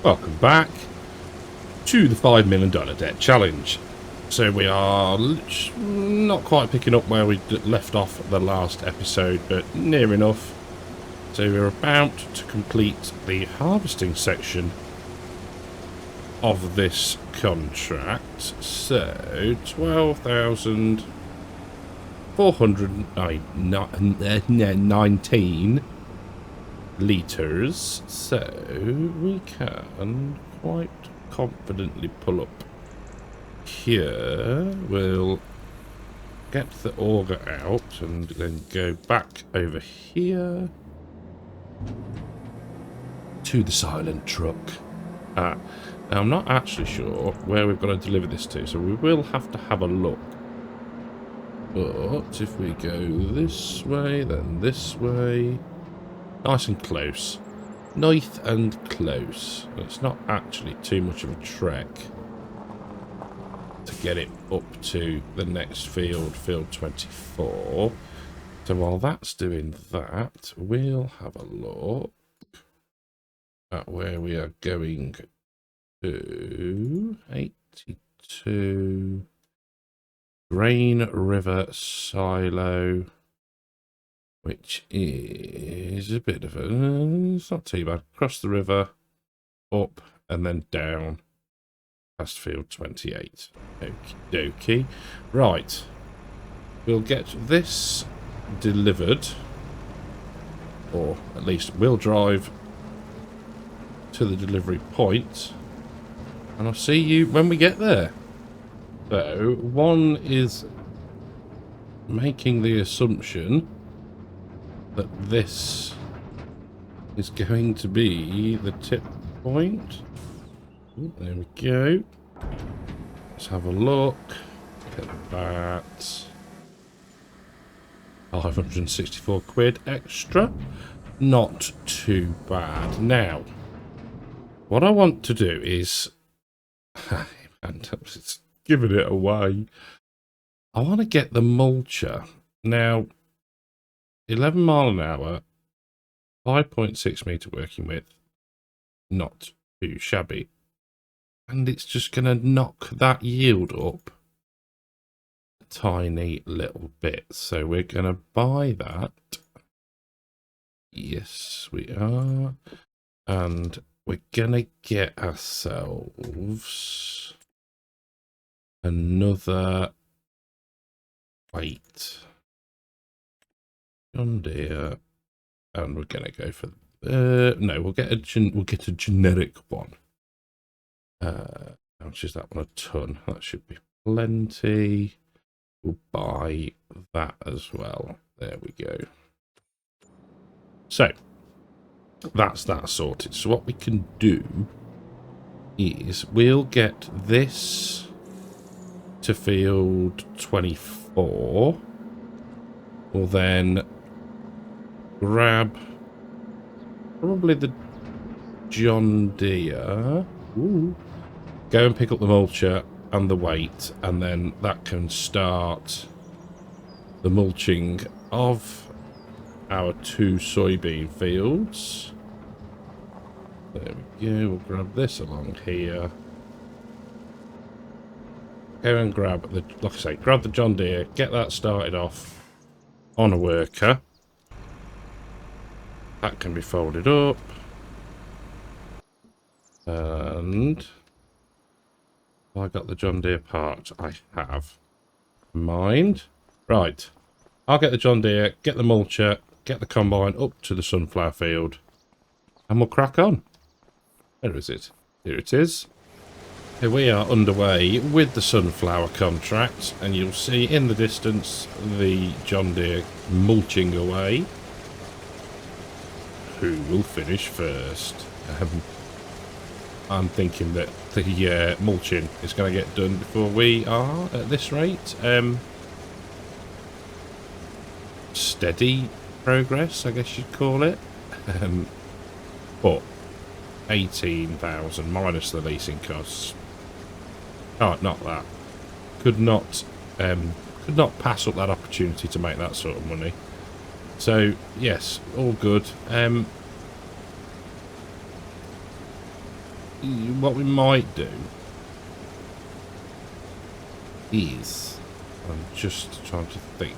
Welcome back to the $5 million debt challenge. So we are not quite picking up where we left off the last episode, but near enough. So we're about to complete the harvesting section of this contract. So 12,419 litres. So we can quite confidently pull up here. We'll get the auger out and then go back over here to the silent truck. Now I'm not actually sure where we've got to deliver this to, so we will have to have a look. But if we go this way, then this way, nice and close. Nice and close. It's not actually too much of a trek to get it up to the next field, field 24. So while that's doing that, we'll have a look at where we are going to. 82 Grain River Silo, which is a bit of a, it's not too bad. Across the river, up and then down past field 28. Okie dokie. Right, we'll get this delivered, or at least we'll drive to the delivery point, and I'll see you when we get there. So one is making the assumption that this is going to be the tip point. Ooh, there we go. Let's have a look at that. 564 quid extra. Not too bad. Now, what I want to do is, and it's giving it away, I want to get the mulcher. Now, 11 mile an hour, 5.6 metre working width, not too shabby. And it's just going to knock that yield up a tiny little bit. So we're going to buy that. Yes, we are. And we're going to get ourselves another weight. John Deere, and we're gonna go for no, we'll get a generic one. How much is that one? A ton. That should be plenty. We'll buy that as well. There we go. So that's that sorted. So what we can do is we'll get this to field 24. We'll then grab probably the John Deere. Ooh. Go and pick up the mulcher and the weight, and then that can start the mulching of our 2 soybean fields. There we go. We'll grab this along here. Go and grab the, like I say, grab the John Deere, get that started off on a worker. That can be folded up. And I got the John Deere part. I have. Mind. Right. I'll get the John Deere, get the mulcher, get the combine up to the sunflower field, and we'll crack on. Where is it? Here it is. Here we are underway with the sunflower contract, and you'll see in the distance the John Deere mulching away. Who will finish first? I'm thinking that the mulching is going to get done before we are at this rate. Steady progress, I guess you'd call it. But 18,000 minus the leasing costs. Oh, not that. Could not pass up that opportunity to make that sort of money. So yes, all good. what we might do is, I'm just trying to think.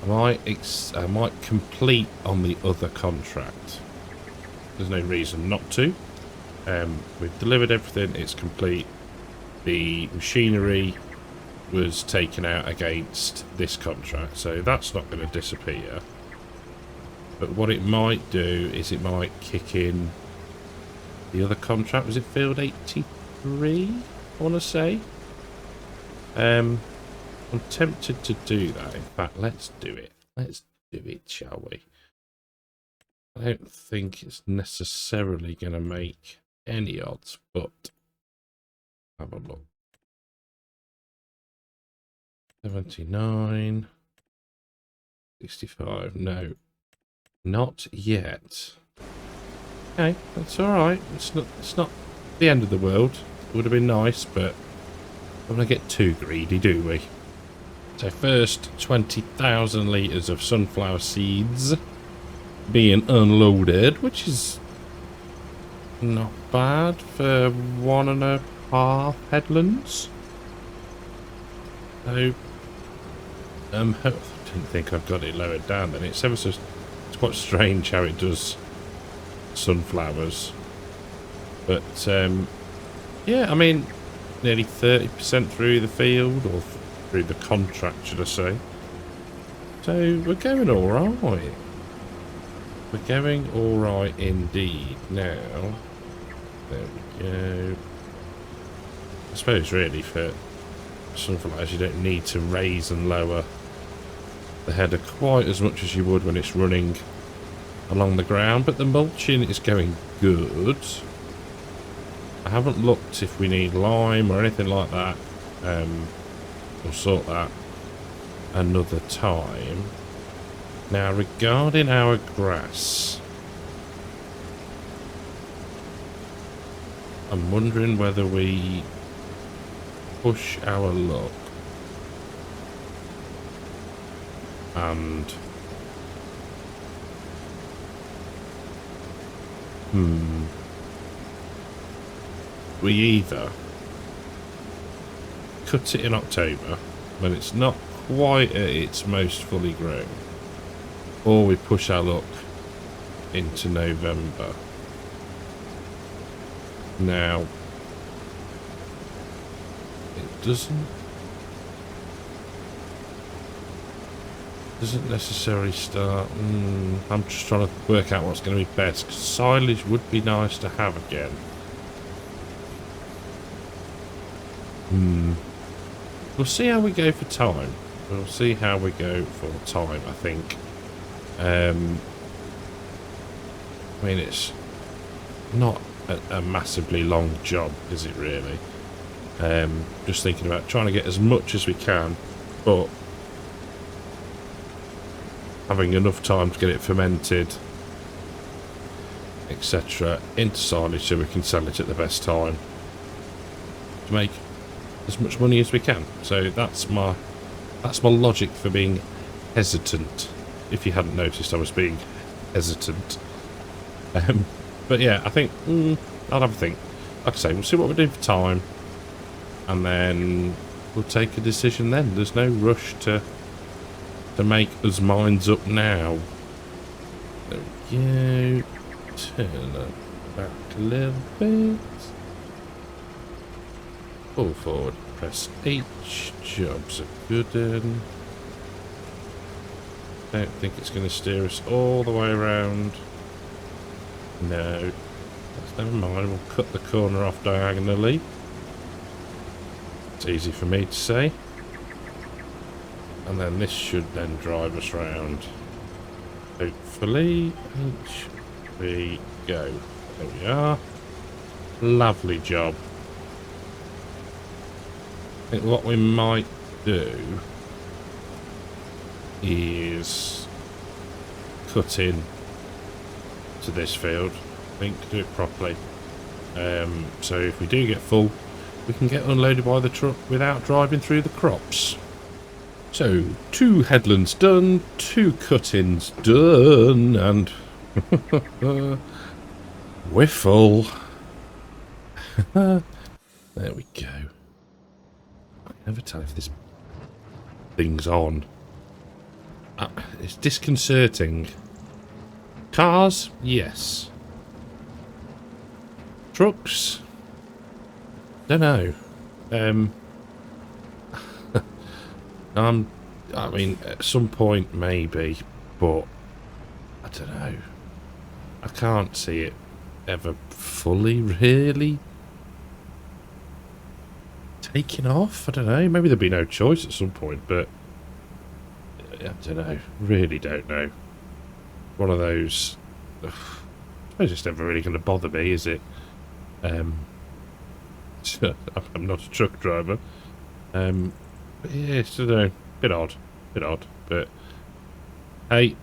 I might complete on the other contract. There's no reason not to. We've delivered everything, it's complete. The machinery was taken out against this contract, so that's not going to disappear. But what it might do is it might kick in the other contract. Was it field 83, I want to say? I'm tempted to do that. In fact, let's do it. Let's do it, shall we? I don't think it's necessarily going to make any odds, but have a look. 79, 65, no, not yet. Okay, that's alright. It's not the end of the world. It would have been nice, but don't want to get too greedy, do we? So first, 20,000 litres of sunflower seeds being unloaded, which is not bad for 1.5 headlands. So, I didn't think I've got it lowered down then. It's quite strange how it does sunflowers. But, yeah, I mean, nearly 30% through the field, or through the contract, should I say. So, we're going alright. We're going alright indeed. Now, there we go. I suppose, really, for sunflowers, you don't need to raise and lower the header quite as much as you would when it's running along the ground, but the mulching is going good. I haven't looked if we need lime or anything like that. We'll sort that another time. Now, regarding our grass, I'm wondering whether we push our luck and we either cut it in October when it's not quite at its most fully grown, or we push our luck into November. Now, it doesn't necessarily start. I'm just trying to work out what's going to be best, because silage would be nice to have again. We'll see how we go for time. We'll see how we go for time, I think. I mean, it's not a massively long job, is it really? Just thinking about trying to get as much as we can, but having enough time to get it fermented, etc., into silage so we can sell it at the best time to make as much money as we can. So that's my logic for being hesitant. If you hadn't noticed, I was being hesitant. But yeah, I think I'll have a think. Like I say, we'll see what we're doing for time, and then we'll take a decision then. There's no rush to make us minds up now. There we go. Turn it back a little bit. Pull forward, press H. Job's a good one. Don't think it's going to steer us all the way around. No. That's never mind. We'll cut the corner off diagonally. It's easy for me to say. And then this should then drive us round. Hopefully. H. We go. There we are. Lovely job. I think what we might do is cut in to this field. I think do it properly. So if we do get full, we can get unloaded by the truck without driving through the crops. So 2 headlands done, 2 cut-ins done, and We're full. There we go. I can never tell if this thing's on. It's disconcerting. Cars? Yes. Trucks? Don't know. I mean, at some point maybe, but I don't know. I can't see it ever fully, really taking off. I don't know. Maybe there'll be no choice at some point, but I don't know. Really don't know. One of those. I suppose it's never really going to bother me, is it? I'm not a truck driver. But yeah, it's, I don't know, bit odd, but hey,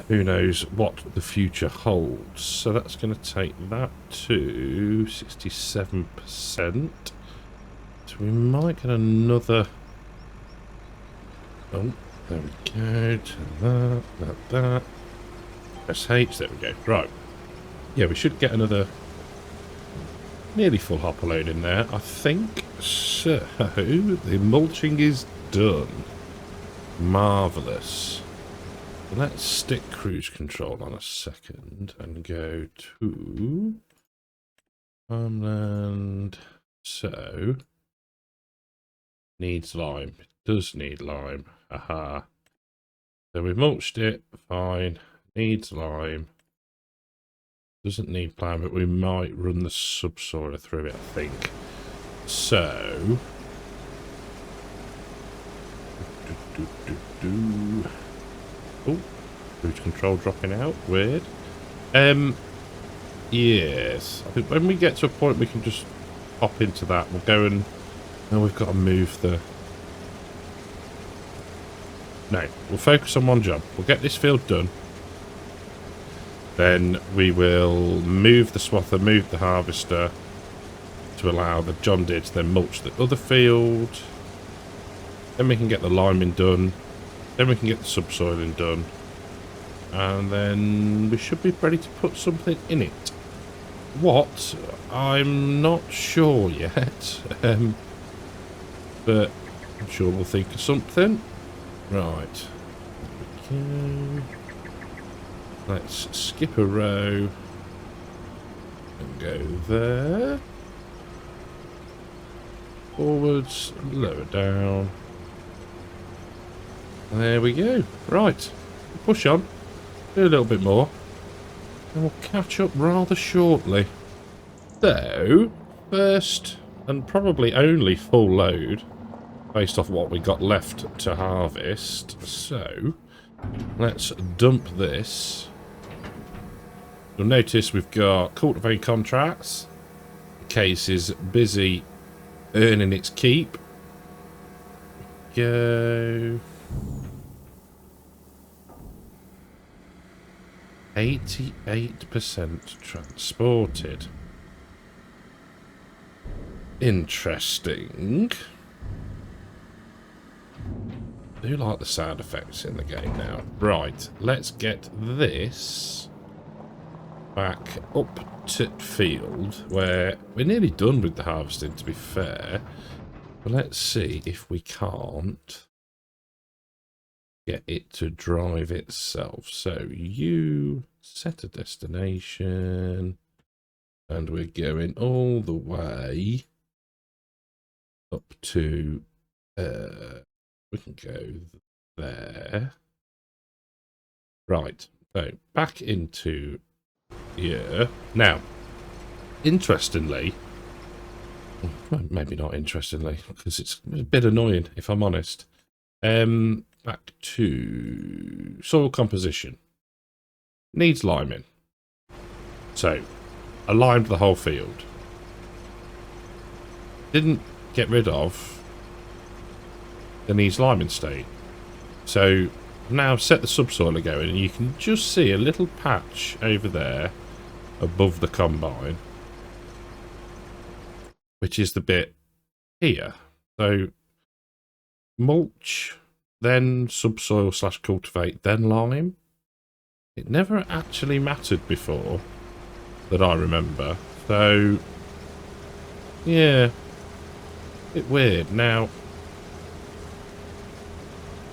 who knows what the future holds. So that's going to take that to 67%. So we might get another. Oh, there we go. To that. SH, there we go. Right. Yeah, we should get another nearly full hopper load in there, I think. So, the mulching is done. Marvellous. Let's stick cruise control on a second and go to farmland. So, needs lime. It does need lime. Aha. So we've mulched it. Fine. Needs lime. Doesn't need plough, but we might run the subsoiler through it, I think. So. Oh, cruise control dropping out. Weird. Yes. I think when we get to a point we can just hop into that. We'll go and... Oh, we've got to move the... No, we'll focus on one job. We'll get this field done. Then we will move the swather, move the harvester to allow the John Deere to then mulch the other field. Then we can get the liming done. Then we can get the subsoiling done. And then we should be ready to put something in it. What? I'm not sure yet. But I'm sure we'll think of something. Right. Okay. Let's skip a row and go there. Forwards, lower down. There we go. Right. Push on. Do a little bit more. And we'll catch up rather shortly. So, first and probably only full load based off what we got left to harvest. So, let's dump this. You'll notice we've got cultivating contracts. The case is busy earning its keep. Go. 88% transported. Interesting. I do like the sound effects in the game now. Right, let's get this back up to field where we're nearly done with the harvesting, to be fair. But let's see if we can't get it to drive itself. So you set a destination and we're going all the way up to we can go there. Right, so back into here. Now, interestingly, well, maybe not interestingly, because it's a bit annoying, if I'm honest. Back to soil composition. Needs liming. So, I limed the whole field. Didn't get rid of the needs liming state. So, now I've set the subsoiler going, and you can just see a little patch over there above the combine, which is the bit here. So, mulch, then subsoil / cultivate, then lime. It never actually mattered before, that I remember. So, yeah, a bit weird. Now,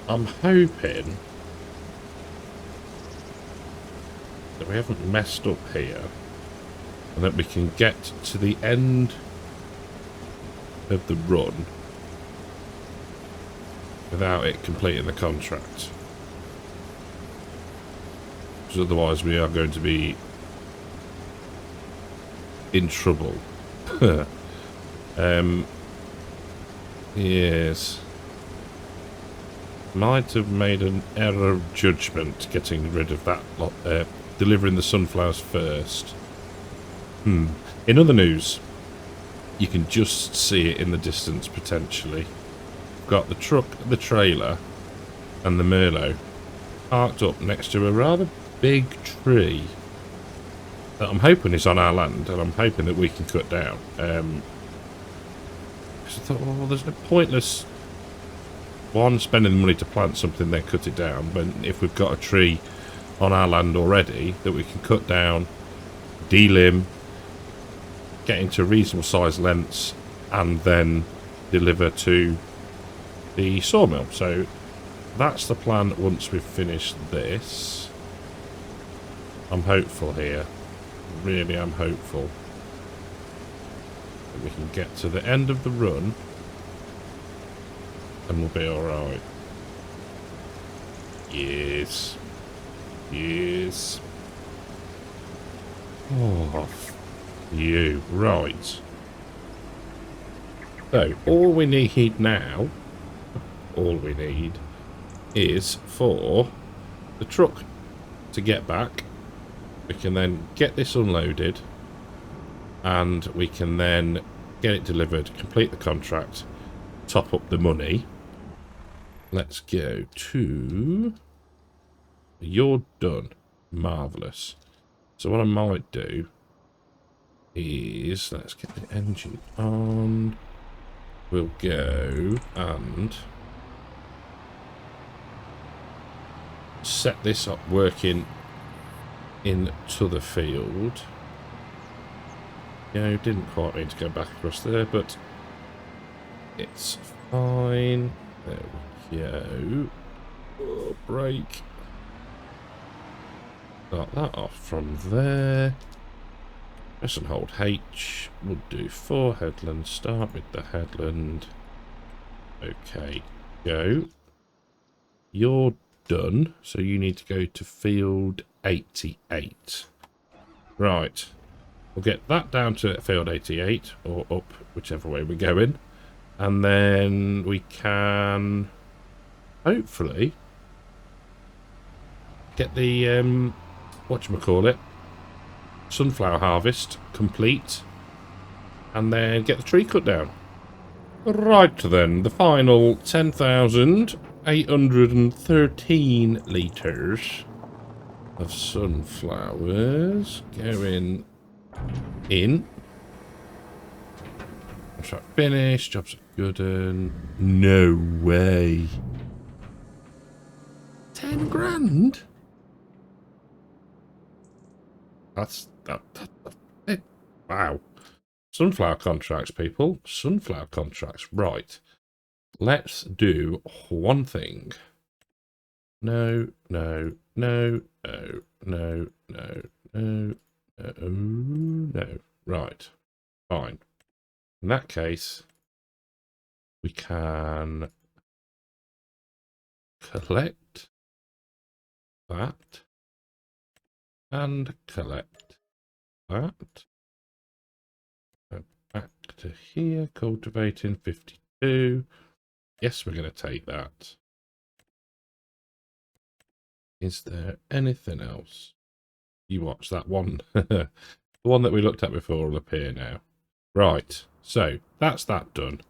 I'm hoping that we haven't messed up here and that we can get to the end of the run without it completing the contract. Because otherwise we are going to be in trouble. Yes. Might have made an error of judgment getting rid of that lot, delivering the sunflowers first. In other news, you can just see it in the distance potentially. We've got the truck, the trailer, and the Merlot parked up next to a rather big tree that I'm hoping is on our land, and I'm hoping that we can cut down. Because I thought, well, there's no pointless one spending the money to plant something, then cut it down. But if we've got a tree on our land already that we can cut down, delimb, get into reasonable size lengths, and then deliver to the sawmill. So that's the plan once we've finished this. I'm hopeful here. Really am hopeful that we can get to the end of the run and we'll be alright. Yes. Yes. Oh, you. Right. So, all we need now, all we need, is for the truck to get back. We can then get this unloaded and we can then get it delivered, complete the contract, top up the money. Let's go to... You're done. Marvellous. So what I might do is... Let's get the engine on. We'll go and set this up working into the field. Yeah, didn't quite mean to go back across there, but it's fine. There we go. Oh, brake. Start that off from there. Press and hold H. We'll do 4 headlands. Start with the headland. Okay, go. You're done, so you need to go to field 88. Right. We'll get that down to field 88, or up, whichever way we're going. And then we can hopefully get the whatchamacallit, sunflower harvest complete, and then get the tree cut down. Right then, the final 10,813 litres of sunflowers going in. Contract finished, jobs are good. No way. 10 grand? That's it. Wow. Sunflower contracts, people. Sunflower contracts. Right. Let's do one thing. No, no, no, no, no, no, no, no, no. Right. Fine. In that case, we can collect that and collect that. And back to here, cultivating 52. Yes, we're going to take that. Is there anything else? You watch that one. The one that we looked at before will appear now. Right, so that's that done.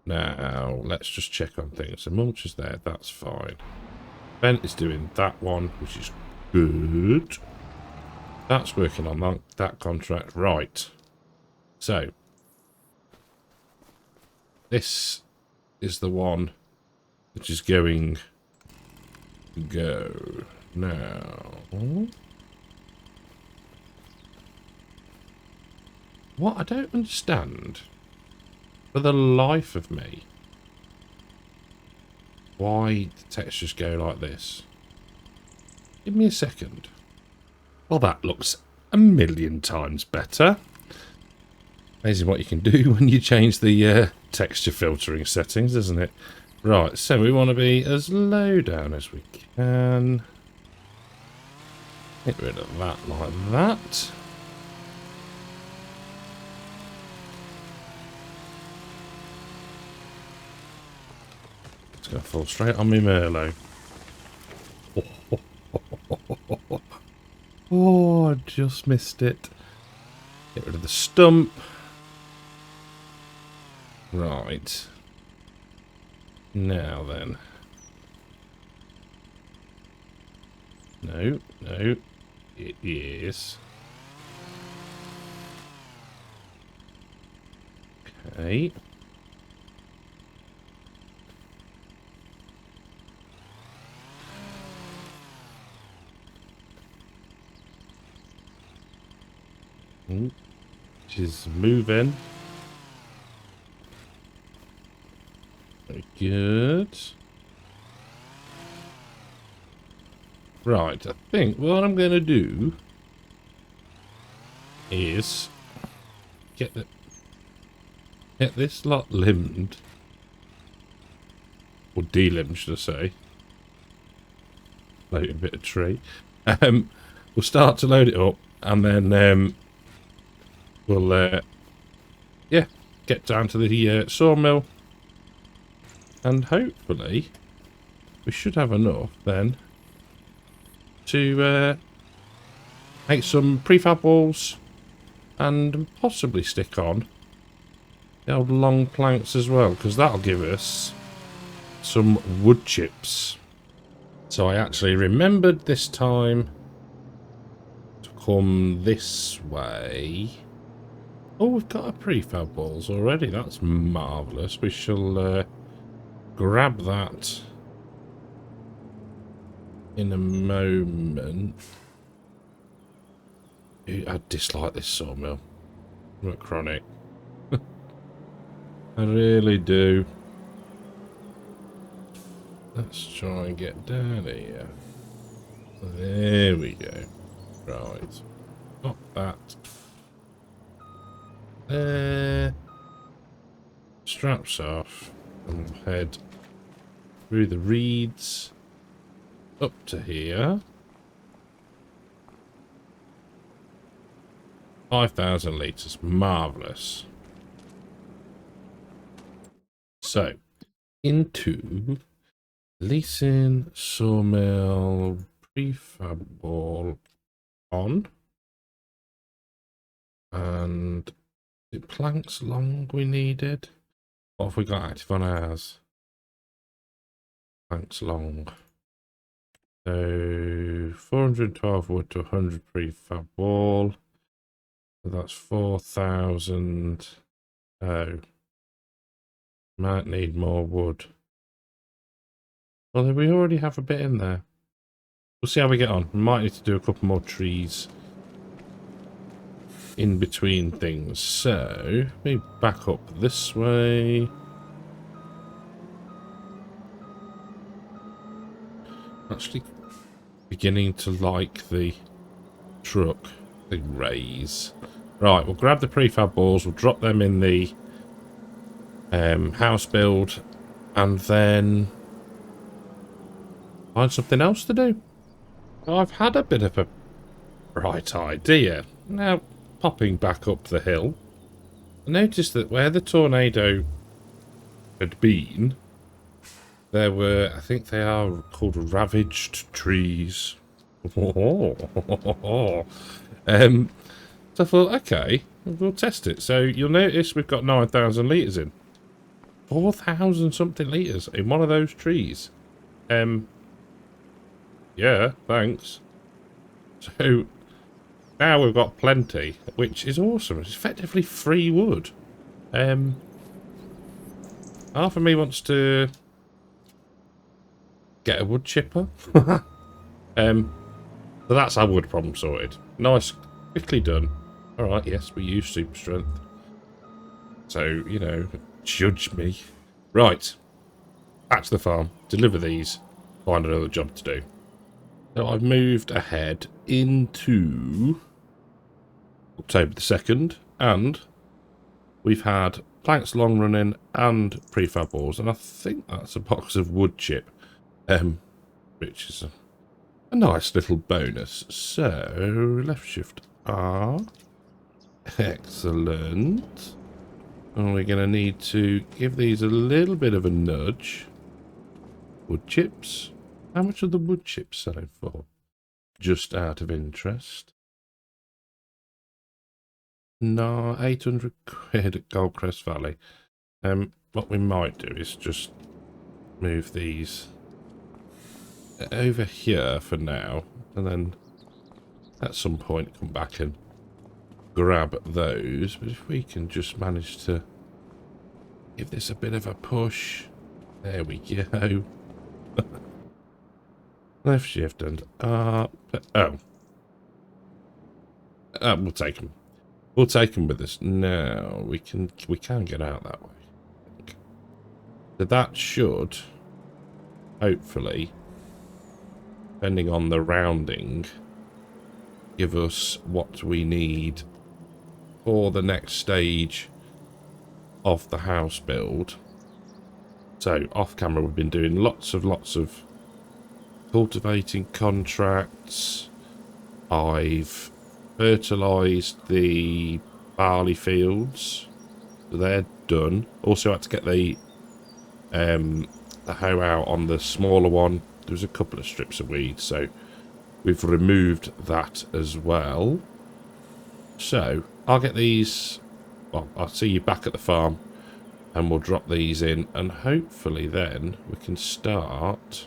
Now, let's just check on things. The mulch is there, that's fine. Ben is doing that one, which is good. That's working on that contract. Right. So, this is the one which is going to go Now, what I don't understand, for the life of me, why the textures go like this. Give me a second. Well, that looks a million times better. Amazing what you can do when you change the texture filtering settings, isn't it? Right, so we want to be as low down as we can. Get rid of that like that. It's going to fall straight on me Merlot. Oh, I just missed it. Get rid of the stump. Right. Now then. No, no. It is. Okay. Which is moving. Very good. Right, I think what I'm going to do is get this lot limbed. Or delimbed, should I say. Floating a bit of tree. We'll start to load it up, and then we'll yeah, get down to the sawmill, and hopefully we should have enough then to make some prefab walls and possibly stick on the old long planks as well, because that'll give us some wood chips. So I actually remembered this time to come this way. Oh, we've got a prefab walls already. That's marvellous. We shall grab that in a moment. I dislike this sawmill. I'm a chronic. I really do. Let's try and get down here. There we go. Right. Got that. There. Straps off. And we'll head through the reeds up to here. 5,000 litres. Marvellous. So, into leasing sawmill prefab wall on. And is it planks long we needed? What have we got active on ours? Planks long. So 412 wood to 100 prefab wall. So that's 4,000. Oh. Might need more wood. Well, we already have a bit in there. We'll see how we get on. We might need to do a couple more trees in between things. So, maybe back up this way. Actually, beginning to like the truck, the raise. Right, we'll grab the prefab walls. We'll drop them in the house build, and then find something else to do. I've had a bit of a bright idea. Now, popping back up the hill, I noticed that where the tornado had been, there were, I think they are called ravaged trees. So I thought, okay, we'll test it. So you'll notice we've got 9,000 litres in. 4,000 something litres in one of those trees. Yeah, thanks. So now we've got plenty, which is awesome. It's effectively free wood. Half of me wants to get a wood chipper. So that's our wood problem sorted. Nice, quickly done. Alright, yes, we use super strength. So, you know, judge me. Right, back to the farm. Deliver these. Find another job to do. So I've moved ahead into October the 2nd, and we've had planks long running and prefab walls, and I think that's a box of wood chip, which is a nice little bonus. So, left shift R. Excellent. And we're going to need to give these a little bit of a nudge. Wood chips. How much are the wood chips selling for? Just out of interest. No, 800 quid at Goldcrest Valley. What we might do is just move these over here for now, and then at some point come back and grab those. But if we can just manage to give this a bit of a push, there we go. Left shift and up. Oh, we'll take them. We'll take them with us. Now we can get out that way. So that should hopefully, depending on the rounding, give us what we need for the next stage of the house build. So off camera we've been doing lots of cultivating contracts. I've fertilised the barley fields, so they're done. Also had to get the hoe out on the smaller one. There was a couple of strips of weeds, so we've removed that as well. So I'll get these, well, I'll see you back at the farm and we'll drop these in, and hopefully then we can start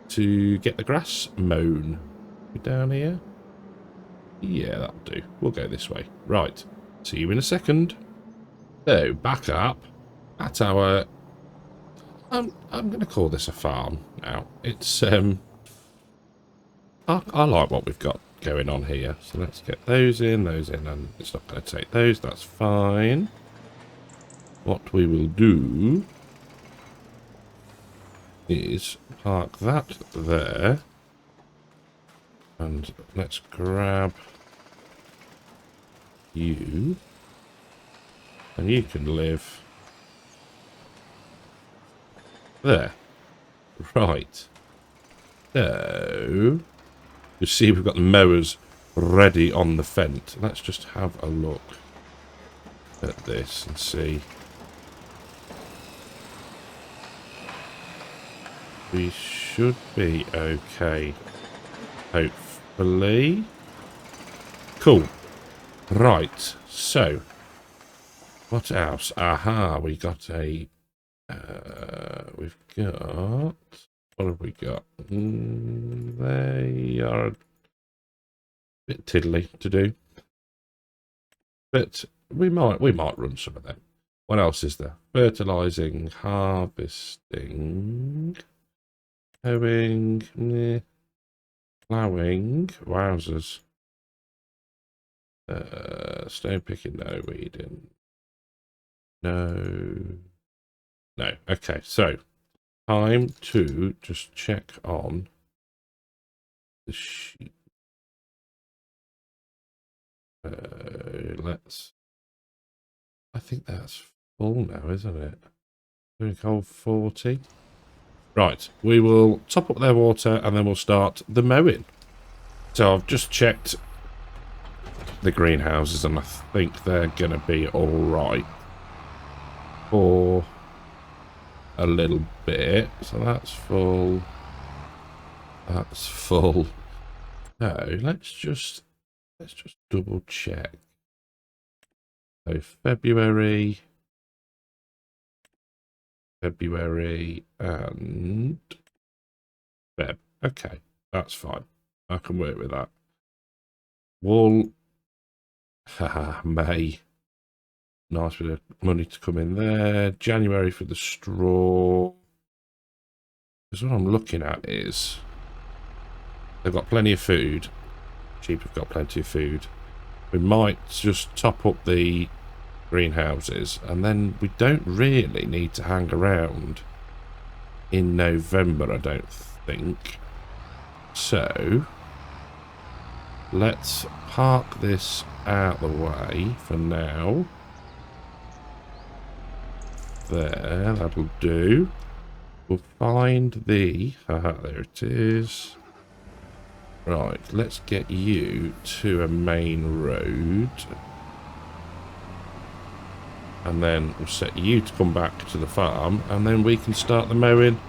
to get the grass mown. Down here? Yeah, that'll do. We'll go this way. Right. See you in a second. So, back up at our... I'm going to call this a farm now. It's, I like what we've got going on here. So let's get those in, and it's not going to take those. That's fine. What we will do is park that there. And let's grab you. And you can live there. Right. So, you see we've got the mowers ready on the fence. Let's just have a look at this and see. We should be okay. Hopefully. Cool. Right. So, what else? Aha, we got a... we've got... What have we got? They are a bit tiddly to do. But we might run some of them. What else is there? Fertilizing, harvesting, hoeing, ploughing, wowzers. Stone picking, no, weeding. No. Okay, so time to just check on the sheep. I think that's full now, isn't it? Doing cold 40. Right, we will top up their water and then we'll start the mowing. So I've just checked the greenhouses and I think they're going to be alright for a little bit. So that's full. That's full. So let's just double check. So February and Feb. Okay, that's fine. I can work with that. Wool. Haha, May. Nice bit of money to come in there. January for the straw. Because what I'm looking at is They've got plenty of food. Sheep have got plenty of food. We might just top up the greenhouses, and then we don't really need to hang around in November, I don't think. So let's park this out the way for now. There, that'll do. We'll find the... Haha, there it is. Right, let's get you to a main road. And then we'll set you to come back to the farm, and then we can start the mowing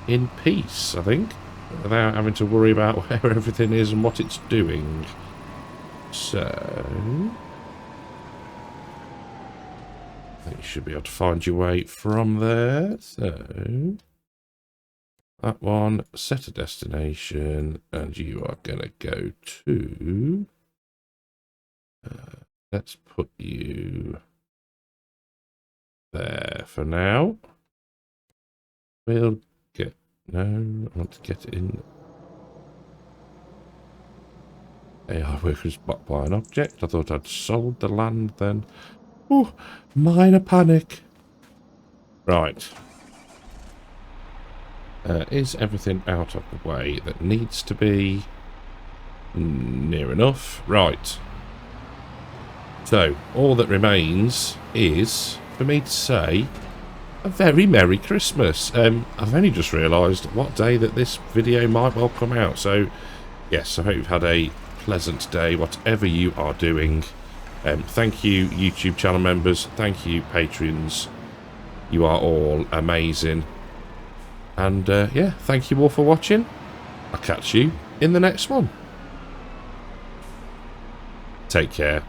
in peace, I think, without having to worry about where everything is and what it's doing. So I think you should be able to find your way from there. So that one, set a destination, and you are going to go to... let's put you there for now. We'll get... No, I want to get in... AI workers blocked by an object. I thought I'd sold the land then. Oh, minor panic. Right. Is everything out of the way that needs to be? Near enough. Right. So, all that remains is for me to say a very Merry Christmas. I've only just realised what day that this video might well come out. So, yes, I hope you've had a pleasant day, whatever you are doing. Thank you, YouTube channel members. Thank you, Patreons. You are all amazing. And, yeah, thank you all for watching. I'll catch you in the next one. Take care.